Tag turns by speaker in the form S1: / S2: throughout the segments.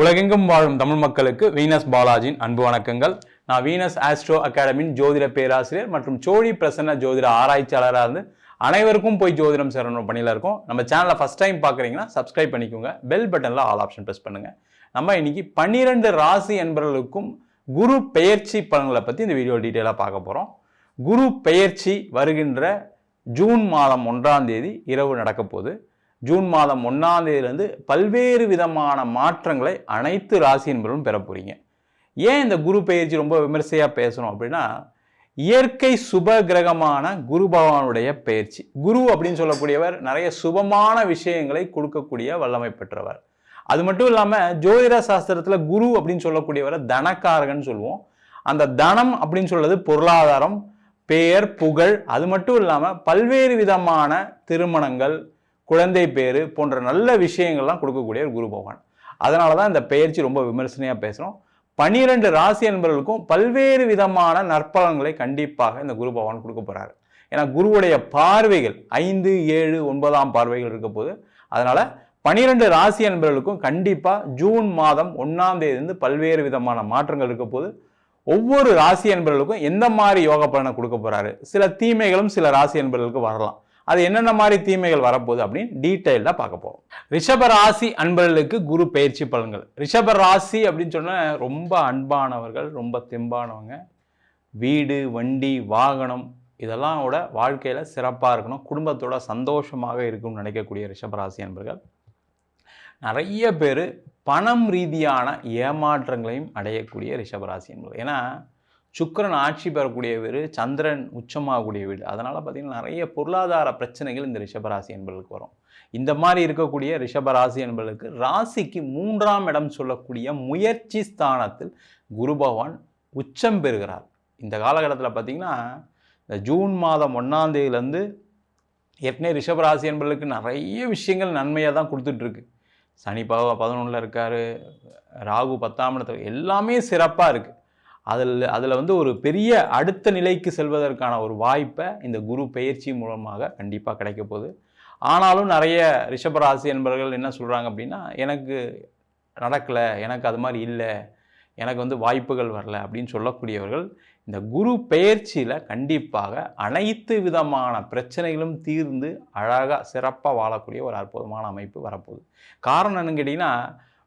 S1: உலகெங்கும் வாழும் தமிழ் மக்களுக்கு வீனஸ் பாலாஜியின் அன்பு வணக்கங்கள். நான் வீனஸ் ஆஸ்ட்ரோ அகாடமியின் ஜோதிட பேராசிரியர் மற்றும் சோழி பிரசன்ன ஜோதிட ஆராய்ச்சியாளராக இருந்து அனைவருக்கும் போய் ஜோதிடம் சேரணும் பணியில் இருக்கும். நம்ம சேனலை ஃபர்ஸ்ட் டைம் பார்க்குறீங்கன்னா சப்ஸ்கிரைப் பண்ணிக்கோங்க. பெல் பட்டனில் ஆல் ஆப்ஷன் ப்ரெஸ் பண்ணுங்கள். நம்ம இன்னைக்கு 12 ராசி என்பவர்களுக்கும் குரு பெயர்ச்சி பலன்களை பற்றி இந்த வீடியோ டீட்டெயிலாக பார்க்க போகிறோம். குரு பெயர்ச்சி வருகின்ற ஜூன் மாதம் 1ஆம் தேதி இரவு நடக்க போகுது. ஜூன் மாதம் 1ஆம் தேதியிலிருந்து பல்வேறு விதமான மாற்றங்களை அனைத்து ராசி என்பவர்களும் பெற போறீங்க. ஏன் இந்த குரு பெயர்ச்சி ரொம்ப விமர்சையாக பேசணும் அப்படின்னா, இயற்கை சுப கிரகமான குரு பகவானுடைய பெயர்ச்சி. குரு அப்படின்னு சொல்லக்கூடியவர் நிறைய சுபமான விஷயங்களை கொடுக்கக்கூடிய வல்லமை பெற்றவர். அது மட்டும் இல்லாமல் ஜோதிட சாஸ்திரத்தில் குரு அப்படின்னு சொல்லக்கூடியவரை தனக்காரகன் சொல்லுவோம். அந்த தனம் அப்படின்னு சொல்றது பொருளாதாரம், பெயர், புகழ், அது மட்டும் இல்லாமல் பல்வேறு விதமான திருமணங்கள், குழந்தை பேரு போன்ற நல்ல விஷயங்கள்லாம் கொடுக்கக்கூடிய ஒரு குரு பகவான். அதனால தான் இந்த பெயர்ச்சி ரொம்ப விமர்சனையாக பேசுகிறோம். 12 ராசி என்பவர்களுக்கும் பல்வேறு விதமான நற்பலன்களை கண்டிப்பாக இந்த குரு பகவான் கொடுக்க போகிறாரு. ஏன்னா குருவுடைய பார்வைகள் 5, 7, 9ஆம் பார்வைகள் இருக்க போது. அதனால 12 ராசி என்பவர்களுக்கும் கண்டிப்பாக ஜூன் மாதம் 1ஆம் தேதியிலிருந்து பல்வேறு விதமான மாற்றங்கள் இருக்க போது. ஒவ்வொரு ராசி என்பவர்களுக்கும் எந்த மாதிரி யோக பலனை கொடுக்க போறாரு, சில தீமைகளும் சில ராசி என்பவர்களுக்கு வரலாம். அது என்னென்ன மாதிரி தீமைகள் வரப்போகுது அப்படின்னு டீட்டெயில்டாக பார்க்க போகிறோம். ரிஷப ராசி அன்பர்களுக்கு குரு பயிற்சி பலன்கள். ரிஷப ராசி அப்படின்னு சொன்னால் ரொம்ப அன்பானவர்கள், ரொம்ப தெம்பானவங்க. வீடு, வண்டி, வாகனம் இதெல்லாம் விட வாழ்க்கையில் சிறப்பாக இருக்கணும், குடும்பத்தோட சந்தோஷமாக இருக்கும்னு நினைக்கக்கூடிய ரிஷபராசி அன்பர்கள் நிறைய பேர் பணம் ரீதியான ஏமாற்றங்களையும் அடையக்கூடிய ரிஷபராசி என்பது. ஏன்னா சுக்கிரன் ஆட்சி பெறக்கூடிய வீடு, சந்திரன் உச்சமாகக்கூடிய வீடு. அதனால் பார்த்திங்கன்னா நிறைய பொருளாதார பிரச்சனைகள் இந்த ரிஷபராசி என்பர்களுக்கு வரும். இந்த மாதிரி இருக்கக்கூடிய ரிஷபராசி என்பர்களுக்கு ராசிக்கு 3ஆம் இடம் சொல்லக்கூடிய முயற்சி ஸ்தானத்தில் குரு பகவான் உச்சம் பெறுகிறார். இந்த காலகட்டத்தில் பார்த்திங்கன்னா இந்த ஜூன் மாதம் 1ஆம் தேதியிலேருந்து ஏற்கனவே ரிஷபராசி என்பர்களுக்கு நிறைய விஷயங்கள் நன்மையாக தான் கொடுத்துட்ருக்கு. சனி 11ல் இருக்கார், ராகு 10ஆம் இடத்துல, எல்லாமே சிறப்பாக இருக்குது. அதில் வந்து ஒரு பெரிய அடுத்த நிலைக்கு செல்வதற்கான ஒரு வாய்ப்பை இந்த குரு பெயர்ச்சி மூலமாக கண்டிப்பாக கிடைக்க போகுது. ஆனாலும் நிறைய ரிஷபராசி என்பவர்கள் என்ன சொல்கிறாங்க அப்படின்னா, எனக்கு நடக்கலை, எனக்கு அது மாதிரி இல்லை, எனக்கு வந்து வாய்ப்புகள் வரல அப்படின்னு சொல்லக்கூடியவர்கள் இந்த குரு பெயர்ச்சியில் கண்டிப்பாக அனைத்து விதமான பிரச்சனைகளும் தீர்ந்து அழகாக சிறப்பாக வாழக்கூடிய ஒரு அற்புதமான அமைப்பு வரப்போகுது. காரணம் என்னன்னு கேட்டிங்கன்னா,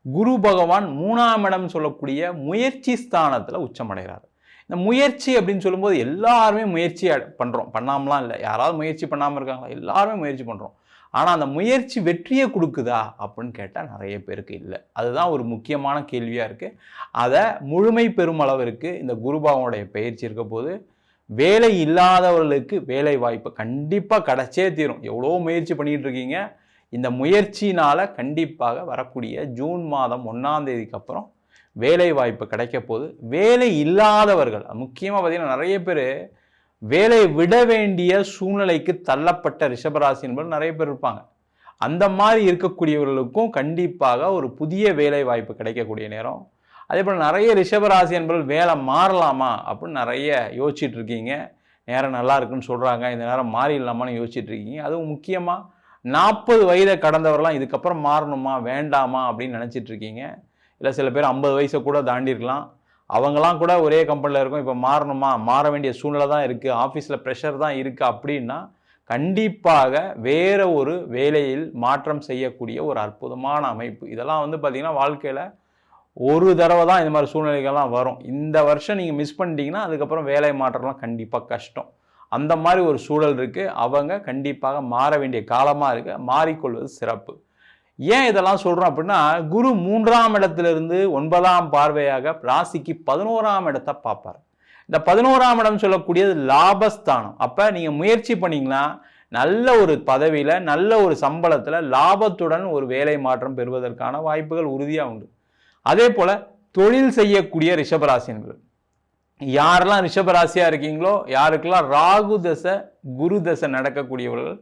S1: குரு பகவான் 3ஆம் இடம் சொல்லக்கூடிய முயற்சி ஸ்தானத்தில் உச்சமடைகிறார். இந்த முயற்சி அப்படின்னு சொல்லும்போது எல்லாருமே முயற்சி பண்ணுறோம், பண்ணாமலாம் இல்லை. யாராவது முயற்சி பண்ணாமல் இருக்காங்களா? எல்லாருமே முயற்சி பண்ணுறோம். ஆனால் அந்த முயற்சி வெற்றியை கொடுக்குதா அப்படின்னு கேட்டால் நிறைய பேருக்கு இல்லை. அதுதான் ஒரு முக்கியமான கேள்வியாக இருக்குது. அதை முழுமை பெருமளவிற்கு இந்த குரு பகவானுடைய பயிற்சி இருக்க போது வேலை இல்லாதவர்களுக்கு வேலை வாய்ப்பு கண்டிப்பாக கிடைச்சே தீரும். எவ்வளோ முயற்சி பண்ணிகிட்டு இருக்கீங்க, இந்த முயற்சினால் கண்டிப்பாக வரக்கூடிய ஜூன் மாதம் 1ஆம் தேதிக்கு அப்புறம் வேலை வாய்ப்பு கிடைக்க போது. வேலை இல்லாதவர்கள் முக்கியமாக பார்த்திங்கன்னா நிறைய பேர் வேலையை விட வேண்டிய சூழ்நிலைக்கு தள்ளப்பட்ட ரிஷபராசி என்பது நிறைய பேர் இருப்பாங்க. அந்த மாதிரி இருக்கக்கூடியவர்களுக்கும் கண்டிப்பாக ஒரு புதிய வேலை வாய்ப்பு கிடைக்கக்கூடிய நேரம். அதே போல் நிறைய ரிஷபராசி என்பது வேலை மாறலாமா அப்படின்னு நிறைய யோசிச்சுட்டு இருக்கீங்க. நேரம் நல்லா இருக்குன்னு சொல்கிறாங்க, இந்த நேரம் மாறிடலாமான்னு யோசிச்சுட்டு இருக்கீங்க. அதுவும் முக்கியமாக 40 வயதை கடந்தவரெலாம் இதுக்கப்புறம் மாறணுமா வேண்டாமா அப்படின்னு நினச்சிட்டு இருக்கீங்க. இல்லை சில பேர் 50 வயசை கூட தாண்டிருக்கலாம். அவங்களாம் கூட ஒரே கம்பெனியில் இருக்கும், இப்போ மாறணுமா, மாற வேண்டிய சூழ்நிலை தான் இருக்குது, ஆஃபீஸில் ப்ரெஷர் தான் இருக்குது அப்படின்னா கண்டிப்பாக வேறு ஒரு வேலையில் மாற்றம் செய்யக்கூடிய ஒரு அற்புதமான அமைப்பு. இதெல்லாம் வந்து பார்த்திங்கன்னா வாழ்க்கையில் ஒரு தடவை தான் இந்த மாதிரி சூழ்நிலைகள்லாம் வரும். இந்த வருஷம் நீங்கள் மிஸ் பண்ணிட்டீங்கன்னா அதுக்கப்புறம் வேலை மாற்றம்லாம் கண்டிப்பாக கஷ்டம். அந்த மாதிரி ஒரு சூழல் இருக்குது. அவங்க கண்டிப்பாக மாற வேண்டிய காலமாக இருக்குது, மாறிக்கொள்வது சிறப்பு. ஏன் இதெல்லாம் சொல்கிறோம் அப்படின்னா, குரு 3ஆம் இடத்திலிருந்து 9ஆம் பார்வையாக ராசிக்கு 11ஆம் இடத்தை பார்ப்பார். இந்த 11ஆம் இடம் சொல்லக்கூடியது லாபஸ்தானம். அப்போ நீங்கள் முயற்சி பண்ணிங்கன்னா நல்ல ஒரு பதவியில், நல்ல ஒரு சம்பளத்தில், லாபத்துடன் ஒரு வேலை மாற்றம் பெறுவதற்கான வாய்ப்புகள் உறுதியாக உண்டு. அதே போல் தொழில் செய்யக்கூடிய ரிஷபராசி என்பது யாரெல்லாம் ரிஷபராசியாக இருக்கீங்களோ, யாருக்கெல்லாம் ராகு தசை குரு தசை நடக்கக்கூடியவர்கள்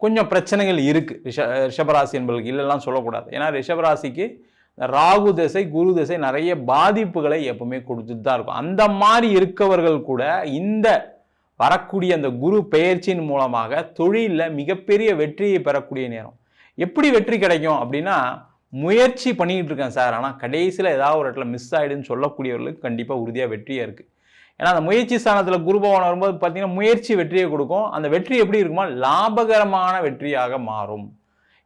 S1: கொஞ்சம் பிரச்சனைகள் இருக்குது. ரிஷபராசி என்பவர்களுக்கு இல்லைலாம் சொல்லக்கூடாது. ஏன்னா ரிஷபராசிக்கு ராகு தசை குரு தசை நிறைய பாதிப்புகளை எப்பவுமே கொடுத்துட்டு தான் இருக்கும். அந்த மாதிரி இருக்கவர்கள் கூட இந்த வரக்கூடிய அந்த குரு பெயர்ச்சியின் மூலமாக தொழிலில் மிகப்பெரிய வெற்றியை பெறக்கூடிய நேரம். எப்படி வெற்றி கிடைக்கும் அப்படின்னா, முயற்சி பண்ணிக்கிட்டு இருக்கேன் சார், ஆனால் கடைசியில் ஏதாவது ஒரு இடத்துல மிஸ் ஆகிடுன்னு சொல்லக்கூடியவர்களுக்கு கண்டிப்பாக உறுதியாக வெற்றியாக இருக்குது. ஏன்னா அந்த முயற்சி ஸ்தானத்தில் குரு பகவான் வரும்போது பார்த்தீங்கன்னா முயற்சி வெற்றியை கொடுக்கும். அந்த வெற்றி எப்படி இருக்குமா, லாபகரமான வெற்றியாக மாறும்.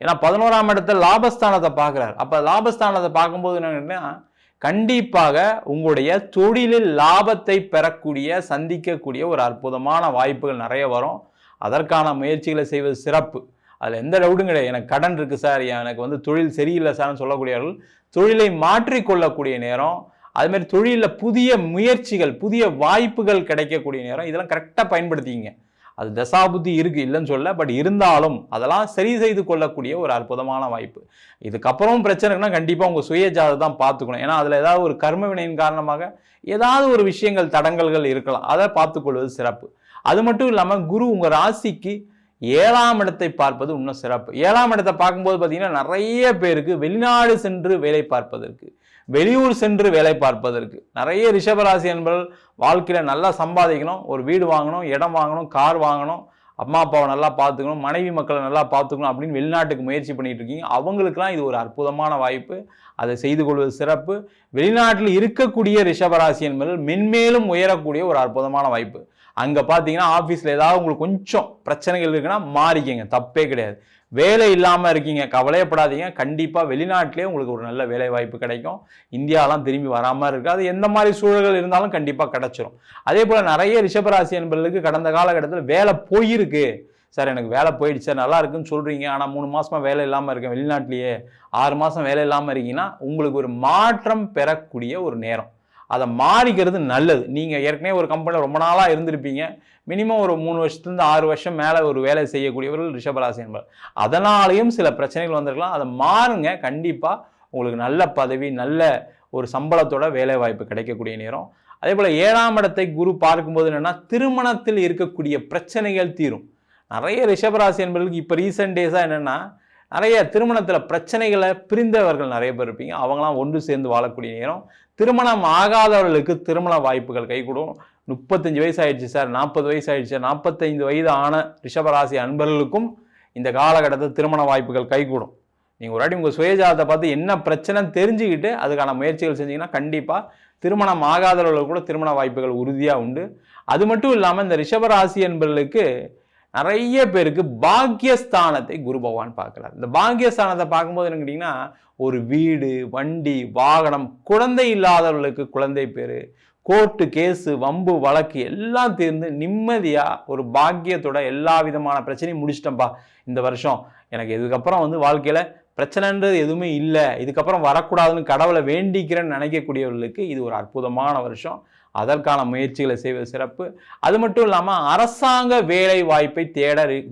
S1: ஏன்னா 11ஆம் இடத்துல லாபஸ்தானத்தை பார்க்குறாரு. அப்போ லாபஸ்தானத்தை பார்க்கும்போது என்னன்னா கண்டிப்பாக உங்களுடைய தொழிலில் லாபத்தை பெறக்கூடிய சந்திக்கக்கூடிய ஒரு அற்புதமான வாய்ப்புகள் நிறைய வரும். அதற்கான முயற்சிகளை செய்வது சிறப்பு. அதில் எந்த டவுட்டும் கிடையாது. எனக்கு கடன் இருக்குது சார், எனக்கு வந்து தொழில் சரியில்லை சார்னு சொல்லக்கூடியவர்கள் தொழிலை மாற்றிக்கொள்ளக்கூடிய நேரம், அதுமாதிரி தொழிலில் புதிய முயற்சிகள் புதிய வாய்ப்புகள் கிடைக்கக்கூடிய நேரம், இதெல்லாம் கரெக்டாக பயன்படுத்திங்க. அது தசாபுத்தி இருக்குது இல்லைன்னு சொல்ல, பட் இருந்தாலும் அதெல்லாம் சரி செய்து கொள்ளக்கூடிய ஒரு அற்புதமான வாய்ப்பு. இதுக்கப்புறம் பிரச்சனைனா கண்டிப்பாக உங்கள் சுய ஜாதகம் தான் பார்த்துக்கணும். ஏன்னா அதில் ஏதாவது ஒரு கர்ம வினையின் காரணமாக ஏதாவது ஒரு விஷயங்கள் தடங்கல்கள் இருக்கலாம், அதை பார்த்துக்கொள்வது சிறப்பு. அது மட்டும் இல்லாமல் குரு உங்கள் ராசிக்கு 7ஆம் இடத்தை பார்ப்பது இன்னும் சிறப்பு. 7ஆம் இடத்தை பார்க்கும்போது பார்த்தீங்கன்னா நிறைய பேருக்கு வெளிநாடு சென்று வேலை பார்ப்பதற்கு, வெளியூர் சென்று வேலை பார்ப்பதற்கு நிறைய ரிஷபராசி என்பவர்கள் வாழ்க்கையில் நல்லா சம்பாதிக்கணும், ஒரு வீடு வாங்கணும், இடம் வாங்கணும், கார் வாங்கணும், அம்மா அப்பாவை நல்லா பார்த்துக்கணும், மனைவி மக்களை நல்லா பார்த்துக்கணும் அப்படின்னு வெளிநாட்டுக்கு முயற்சி பண்ணிட்டு இருக்கீங்க. அவங்களுக்குலாம் இது ஒரு அற்புதமான வாய்ப்பு. அதை செய்து கொள்வது சிறப்பு. வெளிநாட்டில் இருக்கக்கூடிய ரிஷபராசி என்பவர்கள் மென்மேலும் உயரக்கூடிய ஒரு அற்புதமான வாய்ப்பு. அங்கே பார்த்தீங்கன்னா ஆஃபீஸில் ஏதாவது உங்களுக்கு கொஞ்சம் பிரச்சனைகள் இருக்குன்னா மாறிக்கங்க, தப்பே கிடையாது. வேலை இல்லாமல் இருக்கீங்க, கவலையப்படாதீங்க. கண்டிப்பாக வெளிநாட்டிலே உங்களுக்கு ஒரு நல்ல வேலை வாய்ப்பு கிடைக்கும். இந்தியாலாம் திரும்பி வராமல் இருக்காது. எந்த மாதிரி சூழல்கள் இருந்தாலும் கண்டிப்பாக கிடைச்சிரும். அதே போல் நிறைய ரிஷபராசி என்பவர்களுக்கு கடந்த காலகட்டத்தில் வேலை போயிருக்கு சார், எனக்கு வேலை போயிடுச்சு சார், நல்லா இருக்குன்னு சொல்கிறீங்க, ஆனால் 3 மாதமாக வேலை இல்லாமல் இருக்கேன், வெளிநாட்டிலேயே 6 மாதம் வேலை இல்லாமல் இருக்கீங்கன்னா உங்களுக்கு ஒரு மாற்றம் பெறக்கூடிய ஒரு நேரம். அதை மாறிக்கிறது நல்லது. நீங்கள் ஏற்கனவே ஒரு கம்பெனியில் ரொம்ப நாளாக இருந்திருப்பீங்க, மினிமம் ஒரு 3 வருஷத்துலேருந்து 6 வருஷம் மேலே ஒரு வேலை செய்யக்கூடியவர்கள் ரிஷபராசி என்பவர். அதனாலேயும் சில பிரச்சனைகள் வந்திருக்கலாம். அதை மாறுங்க. கண்டிப்பாக உங்களுக்கு நல்ல பதவி, நல்ல ஒரு சம்பளத்தோட வேலை வாய்ப்பு கிடைக்கக்கூடிய நேரம். அதே போல் 7ஆம் இடத்தை குரு பார்க்கும்போது என்னென்னா திருமணத்தில் இருக்கக்கூடிய பிரச்சனைகள் தீரும். நிறைய ரிஷபராசி என்பவர்களுக்கு இப்போ ரீசெண்ட் டேஸாக என்னென்னா நிறைய திருமணத்தில் பிரச்சனைகளை பிரிந்தவர்கள் நிறைய பேர் இருப்பீங்க. அவங்களாம் ஒன்று சேர்ந்து வாழக்கூடிய நேரம். திருமணம் ஆகாதவர்களுக்கு திருமண வாய்ப்புகள் கைகூடும். 35 வயசு ஆயிடுச்சு சார், 40 வயசு ஆயிடுச்சு, 45 வயது ஆன ரிஷபராசி அன்பர்களுக்கும் இந்த காலகட்டத்தில் திருமண வாய்ப்புகள் கைகூடும். நீங்கள் ஒரு வாட்டி உங்கள் சுயஜாதத்தை பார்த்து என்ன பிரச்சனைன்னு தெரிஞ்சுக்கிட்டு அதுக்கான முயற்சிகள் செஞ்சீங்கன்னா கண்டிப்பாக திருமணம் ஆகாதவர்களுக்கு கூட திருமண வாய்ப்புகள் உறுதியாக உண்டு. அது மட்டும் இல்லாமல் இந்த ரிஷபராசி என்பவர்களுக்கு நிறைய பேருக்கு பாக்கியஸ்தானத்தை குரு பகவான் பார்க்குறாரு. இந்த பாக்கியஸ்தானத்தை பார்க்கும்போது என்ன கேட்டிங்கன்னா ஒரு வீடு, வண்டி, வாகனம், குழந்தை இல்லாதவர்களுக்கு குழந்தை பேர், கோர்ட்டு கேஸு, வம்பு வழக்கு எல்லாம் தீர்ந்து நிம்மதியாக ஒரு பாக்கியத்தோட எல்லா விதமான பிரச்சனையும் முடிச்சிட்டேன்ப்பா இந்த வருஷம், எனக்கு இதுக்கப்புறம் வந்து வாழ்க்கையில் பிரச்சனைன்றது எதுவுமே இல்லை, இதுக்கப்புறம் வரக்கூடாதுன்னு கடவுளை வேண்டிக்கிறேன்னு நினைக்கக்கூடியவர்களுக்கு இது ஒரு அற்புதமான வருஷம். அதற்கான முயற்சிகளை செய்வது சிறப்பு. அது மட்டும் இல்லாமல் அரசாங்க வேலை வாய்ப்பை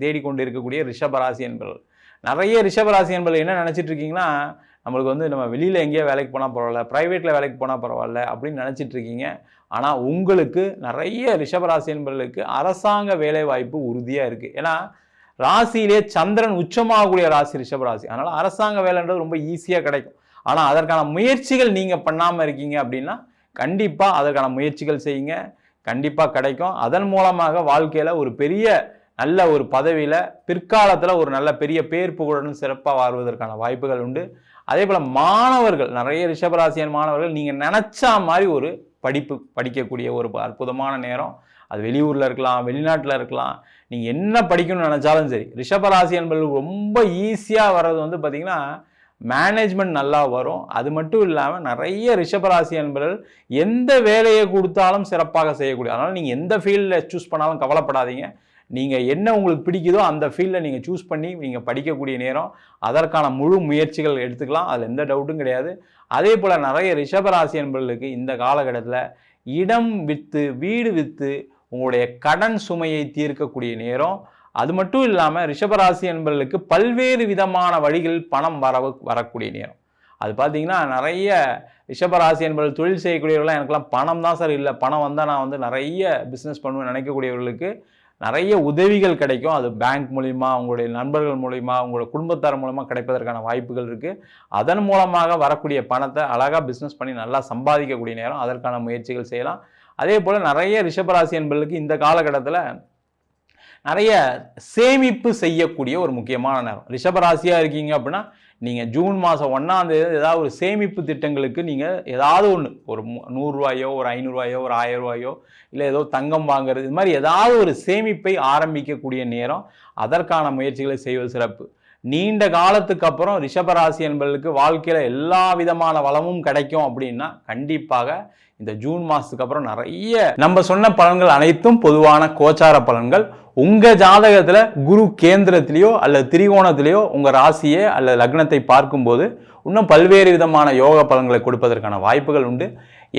S1: தேடிக்கொண்டு இருக்கக்கூடிய ரிஷபராசி என்பவர்கள், நிறைய ரிஷபராசி என்பவர்கள் என்ன நினச்சிட்டு இருக்கீங்கன்னா நம்மளுக்கு வந்து நம்ம வெளியில் எங்கேயோ வேலைக்கு போனால் பரவாயில்ல, ப்ரைவேட்டில் வேலைக்கு போனால் பரவாயில்ல அப்படின்னு நினச்சிட்டு இருக்கீங்க. ஆனால் உங்களுக்கு நிறைய ரிஷபராசி என்பவர்களுக்கு அரசாங்க வேலை வாய்ப்பு உறுதியாக இருக்குது. ஏன்னா ராசியிலே சந்திரன் உச்சமாகக்கூடிய ராசி ரிஷபராசி. அதனால் அரசாங்க வேலைன்றது ரொம்ப ஈஸியாக கிடைக்கும். ஆனால் அதற்கான முயற்சிகள் நீங்கள் பண்ணாமல் இருக்கீங்க அப்படின்னா கண்டிப்பாக அதற்கான முயற்சிகள் செய்யுங்க, கண்டிப்பாக கிடைக்கும். அதன் மூலமாக வாழ்க்கையில் ஒரு பெரிய நல்ல ஒரு பதவியில் பிற்காலத்தில் ஒரு நல்ல பெரிய பேர் புகழுடன் சிறப்பாக வாழ்வதற்கான வாய்ப்புகள் உண்டு. அதே போல் மாணவர்கள், நிறைய ரிஷபராசியன் மாணவர்கள் நீங்கள் நினச்சா மாதிரி ஒரு படிப்பு படிக்கக்கூடிய ஒரு அற்புதமான நேரம். அது வெளியூரில் இருக்கலாம், வெளிநாட்டில் இருக்கலாம், நீங்கள் என்ன படிக்கணும்னு நினச்சாலும் சரி. ரிஷபராசி என்பவர்களுக்கு ரொம்ப ஈஸியாக வர்றது வந்து பார்த்திங்கன்னா மேனேஜ்மெண்ட் நல்லா வரும். அது மட்டும் இல்லாமல் நிறைய ரிஷபராசி என்பவர்கள் எந்த வேலையை கொடுத்தாலும் சிறப்பாக செய்யக்கூடிய, அதனால் நீங்கள் எந்த ஃபீல்டில் சூஸ் பண்ணாலும் கவலைப்படாதீங்க. நீங்கள் என்ன உங்களுக்கு பிடிக்குதோ அந்த ஃபீல்டில் நீங்கள் சூஸ் பண்ணி நீங்கள் படிக்கக்கூடிய நேரம். அதற்கான முழு முயற்சிகள் எடுத்துக்கலாம், அதில் எந்த டவுட்டும் கிடையாது. அதே போல் நிறைய ரிஷபராசி என்பவர்களுக்கு இந்த காலகட்டத்தில் இடம் விற்று, வீடு விற்று உங்களுடைய கடன் சுமையை தீர்க்கக்கூடிய நேரம். அது மட்டும் இல்லாமல் ரிஷபராசி என்பவர்களுக்கு பல்வேறு விதமான வழிகளில் பணம் வரக்கூடிய நேரம். அது பார்த்தீங்கன்னா நிறைய ரிஷபராசி என்பவர்கள் தொழில் செய்யக்கூடியவர்களாம் எனக்குலாம் பணம் தான் சார் இல்லை, பணம் வந்தால் நான் வந்து நிறைய பிஸ்னஸ் பண்ணுவேன் நினைக்கக்கூடியவர்களுக்கு நிறைய உதவிகள் கிடைக்கும். அது பேங்க் மூலிமா, உங்களுடைய நண்பர்கள் மூலிமா, உங்களோட குடும்பத்தார் மூலமாக கிடைப்பதற்கான வாய்ப்புகள் இருக்குது. அதன் மூலமாக வரக்கூடிய பணத்தை அழகாக பிஸ்னஸ் பண்ணி நல்லா சம்பாதிக்கக்கூடிய நேரம். அதற்கான முயற்சிகள் செய்யலாம். அதே போல் நிறைய ரிஷபராசி என்பவர்களுக்கு இந்த காலகட்டத்தில் நிறைய சேமிப்பு செய்யக்கூடிய ஒரு முக்கியமான நேரம். ரிஷபராசியாக இருக்கீங்க அப்படின்னா நீங்கள் ஜூன் மாதம் 1ஆம் தேதி ஏதாவது ஒரு சேமிப்பு திட்டங்களுக்கு நீங்கள் ஏதாவது ஒன்று ஒரு 100 ரூபாயோ ஒரு 500 ரூபாயோ ஒரு 1000 ரூபாயோ இல்லை ஏதோ தங்கம் வாங்குறது இது மாதிரி ஏதாவது ஒரு சேமிப்பை ஆரம்பிக்கக்கூடிய நேரம். அதற்கான முயற்சிகளை செய்வது சிறப்பு. நீண்ட காலத்துக்கு அப்புறம் ரிஷபராசி என்பவர்களுக்கு வாழ்க்கையில் எல்லா விதமான வளமும் கிடைக்கும் அப்படின்னா கண்டிப்பாக இந்த ஜூன் மாதத்துக்கு அப்புறம் நிறைய நம்ம சொன்ன பலன்கள் அனைத்தும் பொதுவான கோச்சார பலன்கள். உங்கள் ஜாதகத்தில் குரு கேந்திரத்திலேயோ அல்லது திரிகோணத்திலேயோ உங்கள் ராசியை அல்லது லக்னத்தை பார்க்கும்போது இன்னும் பல்வேறு விதமான யோக பலன்களை கொடுப்பதற்கான வாய்ப்புகள் உண்டு.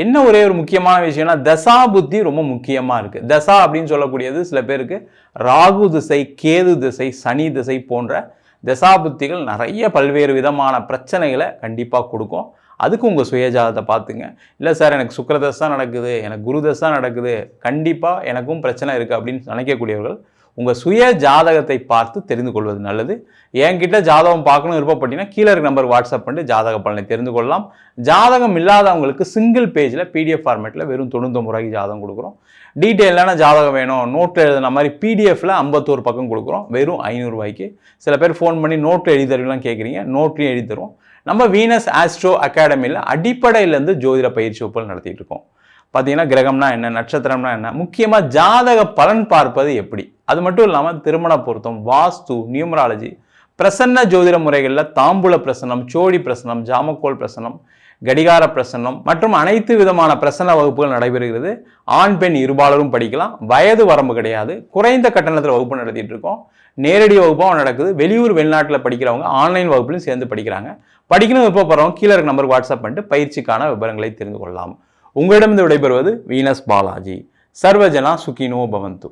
S1: என்ன ஒரே ஒரு முக்கியமான விஷயம்னா தசா புத்தி ரொம்ப முக்கியமாக இருக்குது. தசா அப்படின்னு சொல்லக்கூடியது சில பேருக்கு ராகு திசை, கேது திசை, சனி திசை போன்ற தசாபுத்திகள் நிறைய பல்வேறு விதமான பிரச்சனைகளை கண்டிப்பாக கொடுக்கும். அதுக்கு உங்கள் சுயஜாதத்தை பார்த்துங்க. இல்லை சார் எனக்கு சுக்கிரதசை தான் நடக்குது, எனக்கு குரு தசை தான் நடக்குது, கண்டிப்பாக எனக்கும் பிரச்சனை இருக்குது அப்படின்னு நினைக்கக்கூடியவர்கள் உங்கள் சுய ஜாதகத்தை பார்த்து தெரிந்து கொள்வது நல்லது. என்கிட்ட ஜாதகம் பார்க்கணும் விருப்பப்பட்டீங்கன்னா கீழே இருக்க நம்பருக்கு வாட்ஸ்அப் பண்ணிட்டு ஜாதக பலனை தெரிந்து கொள்ளலாம். ஜாதகம் இல்லாதவங்களுக்கு சிங்கிள் பேஜில் பிடிஎஃப் ஃபார்மேட்டில் வெறும் 99 ரூபாய்க்கு ஜாதகம் கொடுக்குறோம். டீட்டெயிலான ஜாதகம் வேணும் நோட்டில் எழுதுன மாதிரி பிடிஎஃப்ல 51 பக்கம் கொடுக்குறோம் வெறும் 500 ரூபாய்க்கு. சில பேர் ஃபோன் பண்ணி நோட்டில் எழுதி தருவீங்களாம் கேட்குறீங்க, நோட்லையும் எழுதி தருவோம். நம்ம வீனஸ் ஆஸ்ட்ரோ அகாடமியில் அடிப்படையிலேருந்து ஜோதிட பயிற்சி வகுப்புகள் நடத்திட்டு இருக்கோம். பார்த்தீங்கன்னா கிரகம்னா என்ன, நட்சத்திரம்னா என்ன, முக்கியமாக ஜாதக பலன் பார்ப்பது எப்படி, அது மட்டும் இல்லாமல் திருமண பொருத்தம், வாஸ்து, நியூமராலஜி, பிரசன்ன ஜோதிட முறைகளில் தாம்பூல பிரசனம், சோழி பிரசனம், ஜாமக்கோல் பிரசனம், கடிகார பிரசன்னம் மற்றும் அனைத்து விதமான பிரசன்ன வகுப்புகள் நடைபெறுகிறது. ஆண் பெண் இருபாலரும் படிக்கலாம். வயது வரம்பு கிடையாது. குறைந்த கட்டணத்தில் வகுப்பு நடத்திட்டு இருக்கோம். நேரடி வகுப்பாகவும் நடக்குது. வெளியூர் வெளிநாட்டில் படிக்கிறவங்க ஆன்லைன் வகுப்புலையும் சேர்ந்து படிக்கிறாங்க. படிக்கணும் விருப்பப்படுறவங்க கீழே இருக்க நம்பருக்கு வாட்ஸ்அப் பண்ணிட்டு பயிற்சிக்கான விவரங்களை தெரிந்து கொள்ளலாம். உங்களிடமிருந்து விடைபெறுவது வீனஸ் பாலாஜி. சர்வஜனா சுகினோ பவந்து.